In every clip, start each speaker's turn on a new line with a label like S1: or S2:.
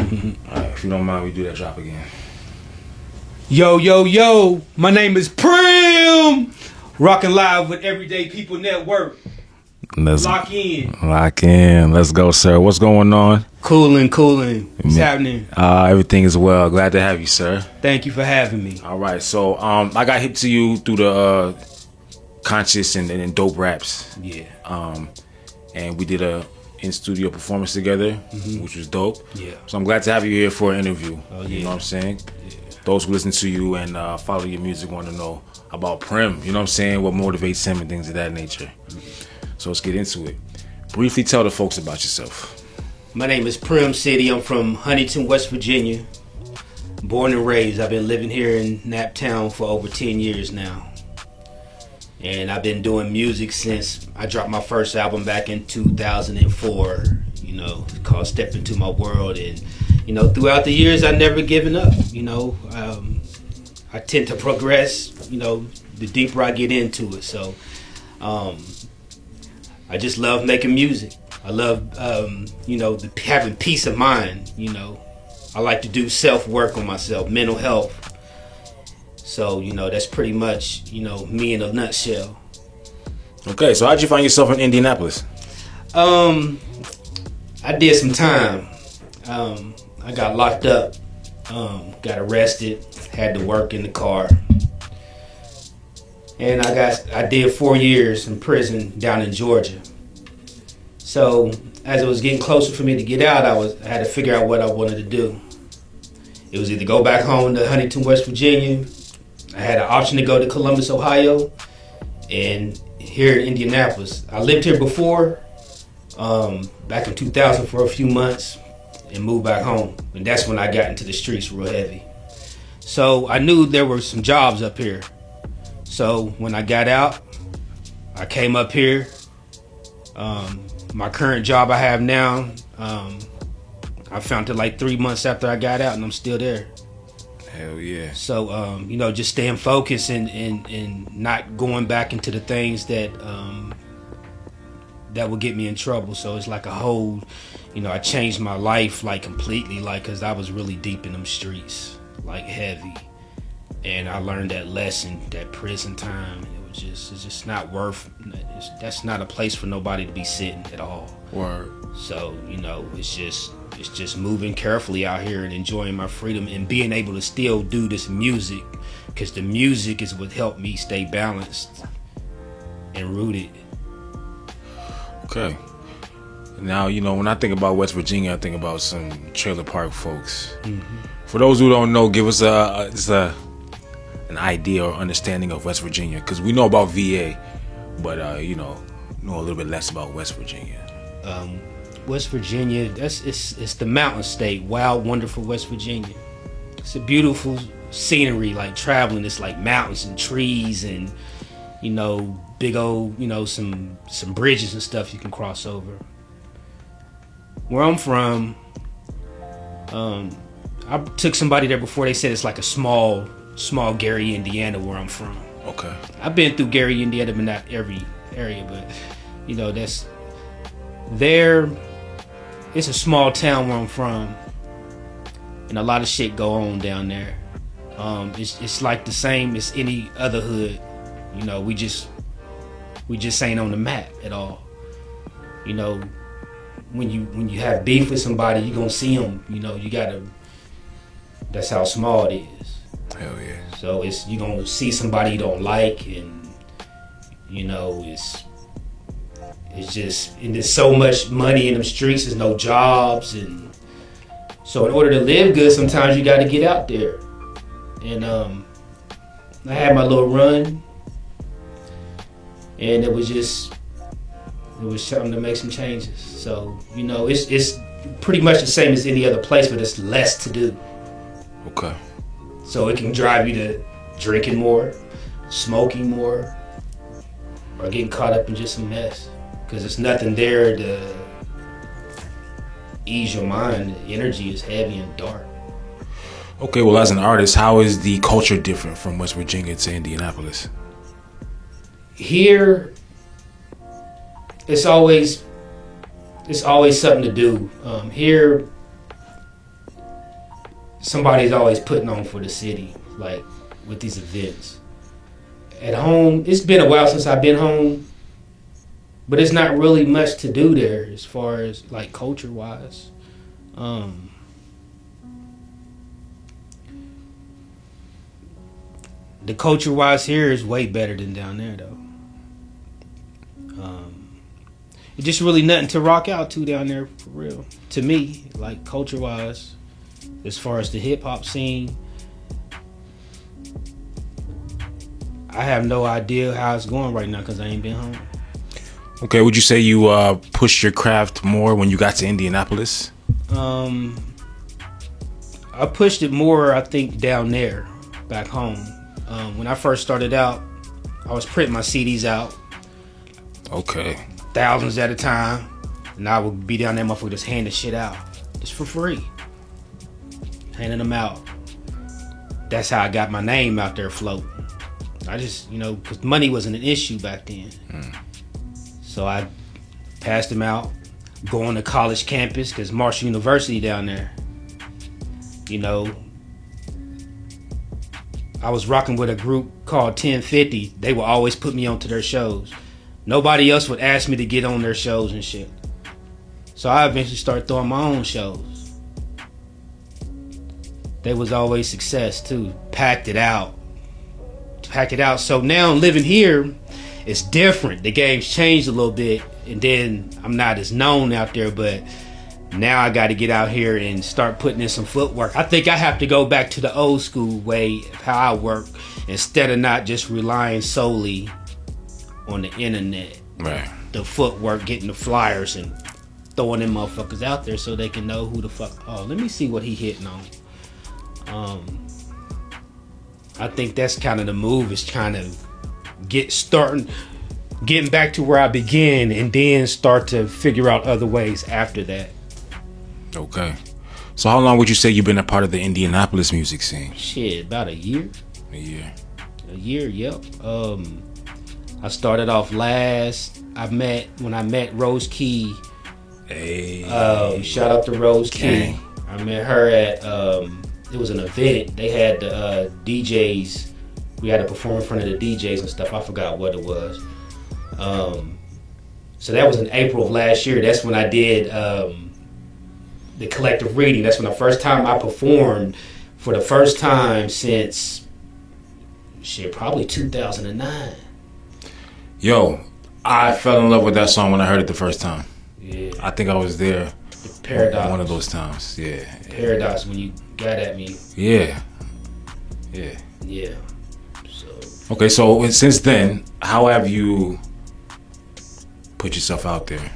S1: Alright, if you don't mind, we do that drop again.
S2: Yo, yo, yo, my name is Prim. Rocking live with Everyday People Network. Lock in.
S1: Lock in. Let's go, sir. What's going on?
S2: Cooling. What's happening?
S1: Everything is well. Glad to have you, sir.
S2: Thank you for having me.
S1: All right, so I got hip to you through the Conscious and Dope Raps.
S2: Yeah.
S1: And we did a in-studio performance together, which was dope.
S2: Yeah.
S1: So I'm glad to have you here for an interview.
S2: Oh, yeah.
S1: You know what I'm saying?
S2: Yeah.
S1: Those who listen to you and follow your music want to know about Prim. You know what I'm saying? What motivates him and things of that nature. So let's get into it. Briefly tell the folks about yourself.
S2: My name is Prim City. I'm from Huntington, West Virginia. Born and raised. I've been living here in Naptown for over 10 years now. And I've been doing music since I dropped my first album back in 2004, you know, called Step Into My World. And, you know, throughout the years, I've never given up, you know. I tend to progress, you know, the deeper I get into it. So I just love making music. I love, you know, having peace of mind, you know. I like to do self-work on myself, mental health. So, you know, that's pretty much, you know, me in a nutshell.
S1: Okay, so how'd you find yourself in Indianapolis?
S2: I did some time. I got locked up, got arrested, had to work in the car. And I did 4 years in prison down in Georgia. So as it was getting closer for me to get out, I had to figure out what I wanted to do. It was either go back home to Huntington, West Virginia. I had an option to go to Columbus, Ohio, and here in Indianapolis. I lived here before, back in 2000 for a few months, and moved back home. And that's when I got into the streets real heavy. So I knew there were some jobs up here. So when I got out, I came up here. My current job I have now, I found it like 3 months after I got out, and I'm still there.
S1: Hell yeah.
S2: So, you know, just staying focused and not going back into the things that would get me in trouble. So it's like a whole, you know, I changed my life like completely, like, because I was really deep in them streets, like heavy. And I learned that lesson, that prison time. It's just not worth, that's not a place for nobody to be sitting at all.
S1: Word.
S2: So, you know, it's just moving carefully out here and enjoying my freedom and being able to still do this music, because the music is what helped me stay balanced and rooted.
S1: Okay. Now, you know, when I think about West Virginia, I think about some trailer park folks. Mm-hmm. For those who don't know, give us an idea or understanding of West Virginia, because we know about VA, but you know a little bit less about West Virginia.
S2: West Virginia, it's the mountain state, wild, wonderful West Virginia. It's a beautiful scenery, like traveling. It's like mountains and trees and, you know, big old, you know, some bridges and stuff you can cross over. Where I'm from, I took somebody there before. They said it's like a small Gary, Indiana, where I'm from.
S1: Okay.
S2: I've been through Gary, Indiana, but not every area, but, you know, that's there. It's a small town where I'm from, and a lot of shit go on down there. It's like the same as any other hood. You know, we just ain't on the map at all. You know, when you have beef with somebody, you gonna see them. You know, you gotta. That's how small it is.
S1: Hell yeah.
S2: So you gonna see somebody you don't like, and you know it's just, and there's so much money in them streets. There's no jobs, and so in order to live good, sometimes you got to get out there. And I had my little run, and it was something to make some changes. So, you know, it's pretty much the same as any other place, but it's less to do.
S1: Okay.
S2: So it can drive you to drinking more, smoking more, or getting caught up in just some mess. Because there's nothing there to ease your mind. The energy is heavy and dark.
S1: Okay, well, as an artist, how is the culture different from West Virginia to Indianapolis?
S2: Here, it's always something to do. Here, somebody's always putting on for the city, like with these events. At home, it's been a while since I've been home, but it's not really much to do there as far as like culture wise. The culture wise here is way better than down there though. It's just really nothing to rock out to down there for real. To me, like culture wise, as far as the hip hop scene, I have no idea how it's going right now because I ain't been home.
S1: Okay, would you say you pushed your craft more when you got to Indianapolis?
S2: I pushed it more, I think, down there, back home. When I first started out, I was printing my CDs out.
S1: Okay.
S2: Thousands at a time. And I would be down there, motherfucker, just handing shit out. Just for free. Handing them out. That's how I got my name out there floating. I just, because money wasn't an issue back then. So I passed them out. Going to college campus, because Marshall University down there. I was rocking with a group called 1050. They would always put me onto their shows. Nobody else would ask me to get on their shows and shit. So I eventually started throwing my own shows. They was always success too. Packed it out. So now living here, it's different. The game's changed a little bit. And then I'm not as known out there, but now I got to get out here and start putting in some footwork. I think I have to go back to the old school way of how I work instead of not just relying solely on the internet.
S1: Right.
S2: The footwork, getting the flyers and throwing them motherfuckers out there so they can know who the fuck. Oh, let me see what he hitting on. I think that's kind of the move, is trying to getting back to where I began and then start to figure out other ways after that.
S1: Okay. So how long would you say you've been a part of the Indianapolis music scene?
S2: Shit, about a year.
S1: A year, yep.
S2: I started off last. When I met Rose Key.
S1: Hey.
S2: Shout out to Rose
S1: Okay.
S2: Key. I met her at it was an event. They had the DJs. We had to perform in front of the DJs and stuff. I forgot what it was. So that was in April of last year. That's when I did the collective reading. That's when the first time I performed for the first time since probably 2009.
S1: Yo, I fell in love with that song when I heard it the first time.
S2: Yeah.
S1: I think I was there.
S2: Paradox.
S1: One of those times. Yeah.
S2: Paradox, when you got at me.
S1: Yeah.
S2: So.
S1: Okay, so since then, how have you put yourself out there?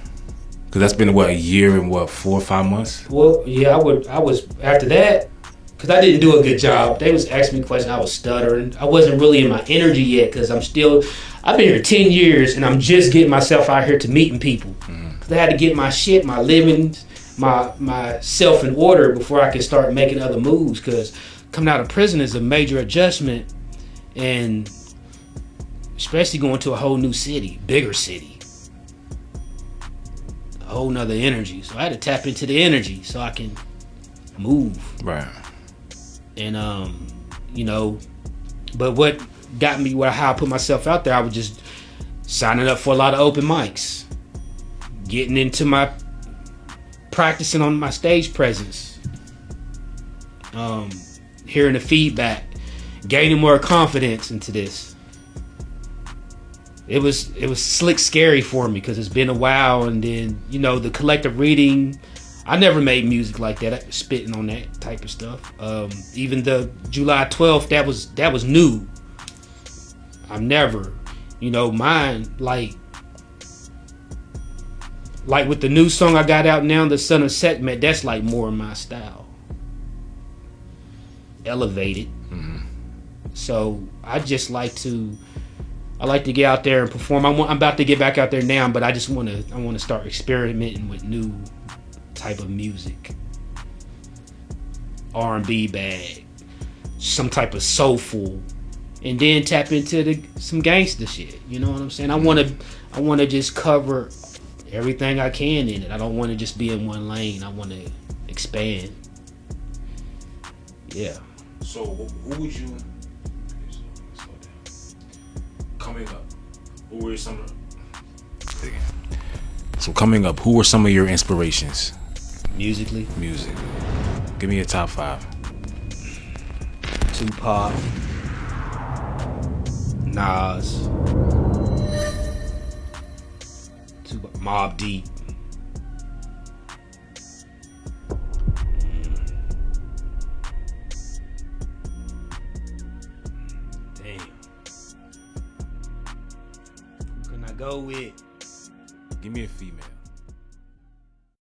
S1: Because that's been a year and 4 or 5 months?
S2: Well, yeah, I was after that, because I didn't do a good job. They was asking me questions. I was stuttering. I wasn't really in my energy yet, because I've been here 10 years and I'm just getting myself out here to meeting people. Because I had to get my shit, my livings, myself in order before I could start making other moves. Because coming out of prison is a major adjustment, and especially going to a whole new city, bigger city. A whole nother energy. So I had to tap into the energy so I can move.
S1: Right.
S2: And but what got me how I put myself out there, I was just signing up for a lot of open mics, getting into my practicing on my stage presence, hearing the feedback, gaining more confidence into this. It was slick scary for me because it's been a while, and then the collective reading, I never made music like that, spitting on that type of stuff. Even the July 12th, that was new. I've never, mine, like with the new song I got out now, The Son of Sekhmet, that's like more in my style. Elevated.
S1: Mm-hmm.
S2: So I like to get out there and perform. I'm about to get back out there now, but I want to start experimenting with new type of music. R&B bag, some type of soulful, and then tap into some gangster shit. You know what I'm saying? I want to just cover everything I can in it. I don't want to just be in one lane. I want to expand. Yeah.
S1: So who would you coming up? Who were some? So coming up, who were some of your inspirations?
S2: Musically,
S1: Music. Give me a top 5.
S2: Tupac, Nas, Mobb Deep. Damn. Who can I go with?
S1: Give me a female.